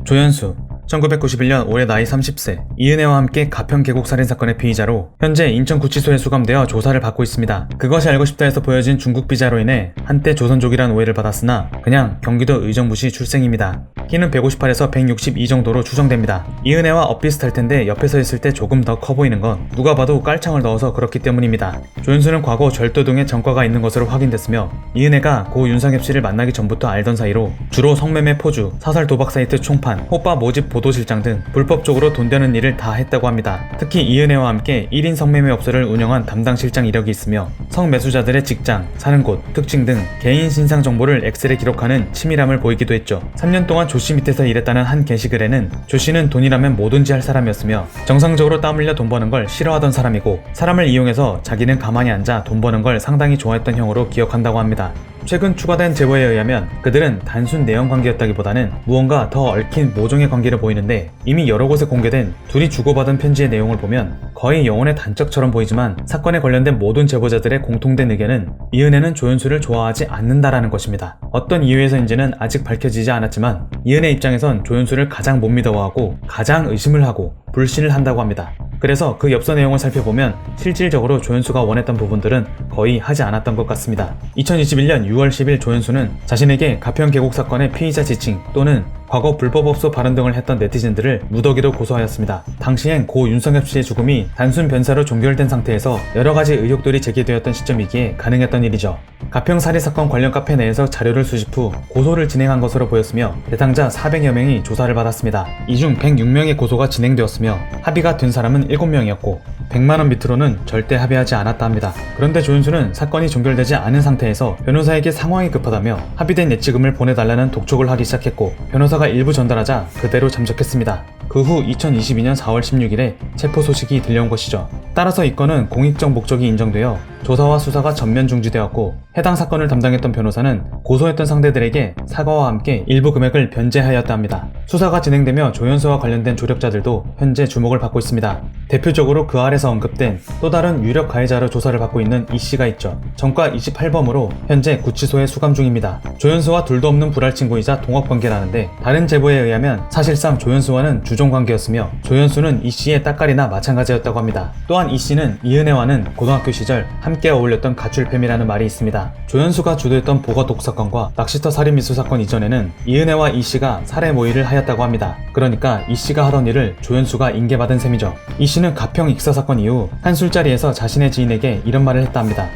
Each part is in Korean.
조현수 1991년 올해 나이 30세, 이은혜와 함께 가평 계곡 살인 사건의 피의자로 현재 인천구치소에 수감되어 조사를 받고 있습니다. 그것이 알고 싶다에서 보여진 중국 비자로 인해 한때 조선족이란 오해를 받았으나 그냥 경기도 의정부시 출생입니다. 키는 158에서 162 정도로 추정됩니다. 이은혜와 엇비슷할 텐데 옆에서 있을 때 조금 더 커 보이는 건 누가 봐도 깔창을 넣어서 그렇기 때문입니다. 조현수는 과거 절도등의 전과가 있는 것으로 확인됐으며 이은혜가 고 윤상엽 씨를 만나기 전부터 알던 사이로 주로 성매매 포주, 사설 도박 사이트 총판, 호빠 모집 보도실장 등 불법적으로 돈 되는 일을 다 했다고 합니다. 특히 이은혜와 함께 1인 성매매 업소를 운영한 담당 실장 이력이 있으며 성매수자들의 직장, 사는 곳, 특징 등 개인 신상 정보를 엑셀에 기록하는 치밀함을 보이기도 했죠. 3년 동안 조씨 밑에서 일했다는 한 게시글에는 조씨는 돈이라면 뭐든지 할 사람이었으며 정상적으로 땀 흘려 돈 버는 걸 싫어하던 사람이고 사람을 이용해서 자기는 가만히 앉아 돈 버는 걸 상당히 좋아했던 형으로 기억한다고 합니다. 최근 추가된 제보에 의하면 그들은 단순 내연관계였다기보다는 무언가 더 얽힌 모종의 관계를 보이는데 이미 여러 곳에 공개된 둘이 주고받은 편지의 내용을 보면 거의 영혼의 단짝처럼 보이지만 사건에 관련된 모든 제보자들의 공통된 의견은 이은혜는 조현수를 좋아하지 않는다라는 것입니다. 어떤 이유에서인지는 아직 밝혀지지 않았지만 이은혜 입장에선 조현수를 가장 못 믿어하고 가장 의심을 하고 불신을 한다고 합니다. 그래서 그 엽서 내용을 살펴보면 실질적으로 조현수가 원했던 부분들은 거의 하지 않았던 것 같습니다. 2021년 6월 10일 조현수는 자신에게 가평 계곡 사건의 피의자 지칭 또는 과거 불법업소 발언 등을 했던 네티즌들을 무더기로 고소하였습니다. 당시엔 고 윤상엽 씨의 죽음이 단순 변사로 종결된 상태에서 여러가지 의혹들이 제기되었던 시점이기에 가능했던 일이죠. 가평 살인 사건 관련 카페 내에서 자료를 수집 후 고소를 진행한 것으로 보였으며 대상자 400여 명이 조사를 받았습니다. 이 중 106명의 고소가 진행되었으며 합의가 된 사람은 7명이었고 100만원 밑으로는 절대 합의하지 않았다 합니다. 그런데 조현수는 사건이 종결되지 않은 상태에서 변호사에게 상황이 급하다며 합의된 예치금을 보내달라는 독촉을 하기 시작했고 변호사가 일부 전달하자 그대로 잠적했습니다. 그 후 2022년 4월 16일에 체포 소식이 들려온 것이죠. 따라서 이 건은 공익적 목적이 인정되어 조사와 수사가 전면 중지되었고 해당 사건을 담당했던 변호사는 고소했던 상대들에게 사과와 함께 일부 금액을 변제하였다 합니다. 수사가 진행되며 조현수와 관련된 조력자들도 현재 주목을 받고 있습니다. 대표적으로 그 아래서 언급된 또 다른 유력 가해자로 조사를 받고 있는 이씨가 있죠. 전과 28범으로 현재 구치소에 수감 중입니다. 조현수와 둘도 없는 불알 친구이자 동업관계라는데 다른 제보에 의하면 사실상 조현수와는 주종관계였으며 조현수는 이씨의 따까리나 마찬가지였다고 합니다. 또한 이씨는 이은혜와는 고등학교 시절 함께 어울렸던 가출팸이라는 말이 있습니다. 조현수가 주도했던 보거 독사건과 낚시터 살인 미수 사건 이전에는 이은혜와 이씨가 살해 모의를 하였다고 합니다. 그러니까 이씨가 하던 일을 조현수가 인계받은 셈이죠. 이씨는 가평 익사 사건 이후 한 술자리에서 자신의 지인에게 이런 말을 했다 합니다.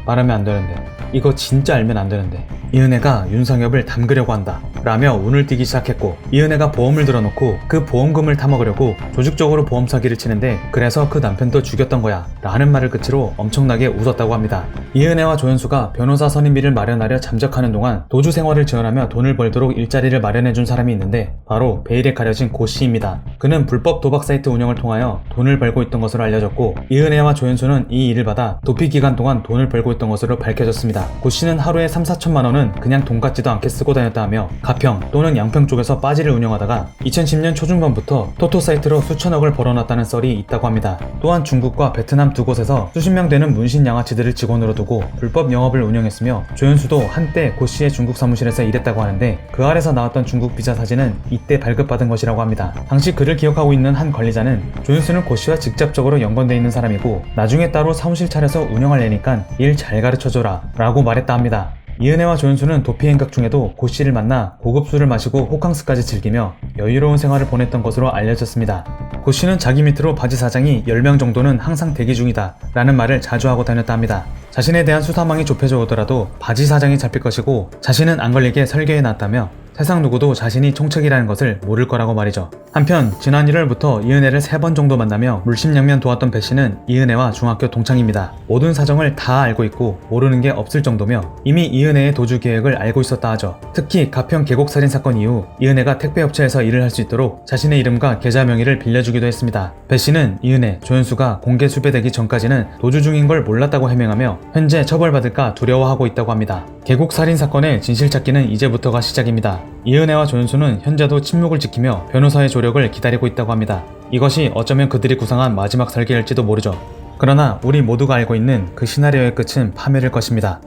말하면 안 되는데 이거 진짜 알면 안 되는데 이은혜가 윤상엽을 담그려고 한다 라며 운을 띄기 시작했고 이은혜가 보험을 들어놓고 그 보험금을 타먹으려고 조직적으로 보험 사기를 치는데 그래서 그 남편도 죽였던 거야 라는 말을 끝으로 엄청나게 웃었다고 합니다. 이은혜와 조현수가 변호사 선임비를 마련하려 잠적하는 동안 도주 생활을 지원하며 돈을 벌도록 일자리를 마련해준 사람이 있는데 바로 베일에 가려진 고 씨입니다. 그는 불법 도박 사이트 운영을 통하여 돈을 벌고 있던 것으로 알려졌고 이은혜와 조현수는 이 일을 받아 도피 기간 동안 돈을 벌고 있던 것으로 밝혀졌습니다. 고 씨는 하루에 3-4천만 원은 그냥 돈 같지도 않게 쓰고 다녔다 하며 가평 또는 양평 쪽에서 바지를 운영하다가 2010년 초중반부터 토토 사이트로 수천억을 벌어놨다는 썰이 있다고 합니다. 또한 중국과 베트남 두 곳에서 수십 명 되는 문신 양아치들을 직원으로 두고 불법 영업을 운영했으며 조현수도 한때 고 씨의 중국 사무실에서 일했다고 하는데 그 아래서 나왔던 중국 비자 사진은 이때 발급받은 것이라고 합니다. 당시 그를 기억하고 있는 한 관리자는 조현수는 고 씨와 직접적으로 연관돼 있는 사람이고 나중에 따로 사무실 차려서 운영할 애니깐 일 잘 가르쳐줘라 라고 말했다 합니다. 이은혜와 조현수는 도피 행각 중에도 고 씨를 만나 고급 술을 마시고 호캉스까지 즐기며 여유로운 생활을 보냈던 것으로 알려졌습니다. 고 씨는 자기 밑으로 바지 사장이 10명 정도는 항상 대기 중이다 라는 말을 자주 하고 다녔다 합니다. 자신에 대한 수사망이 좁혀져 오더라도 바지 사장이 잡힐 것이고 자신은 안 걸리게 설계해 놨다며 세상 누구도 자신이 총책이라는 것을 모를 거라고 말이죠. 한편 지난 1월부터 이은혜를 3번 정도 만나며 물심양면 도왔던 배 씨는 이은혜와 중학교 동창입니다. 모든 사정을 다 알고 있고 모르는 게 없을 정도며 이미 이은혜의 도주 계획을 알고 있었다 하죠. 특히 가평 계곡 살인 사건 이후 이은혜가 택배업체에서 일을 할 수 있도록 자신의 이름과 계좌 명의를 빌려주기도 했습니다. 배 씨는 이은혜, 조현수가 공개 수배되기 전까지는 도주 중인 걸 몰랐다고 해명하며 현재 처벌받을까 두려워하고 있다고 합니다. 계곡 살인 사건의 진실 찾기는 이제부터가 시작입니다. 이은혜와 조현수는 현재도 침묵을 지키며 변호사의 조력을 기다리고 있다고 합니다. 이것이 어쩌면 그들이 구상한 마지막 설계일지도 모르죠. 그러나 우리 모두가 알고 있는 그 시나리오의 끝은 파멸일 것입니다.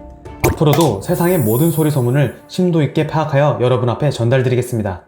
앞으로도 세상의 모든 소리 소문을 심도 있게 파악하여 여러분 앞에 전달드리겠습니다.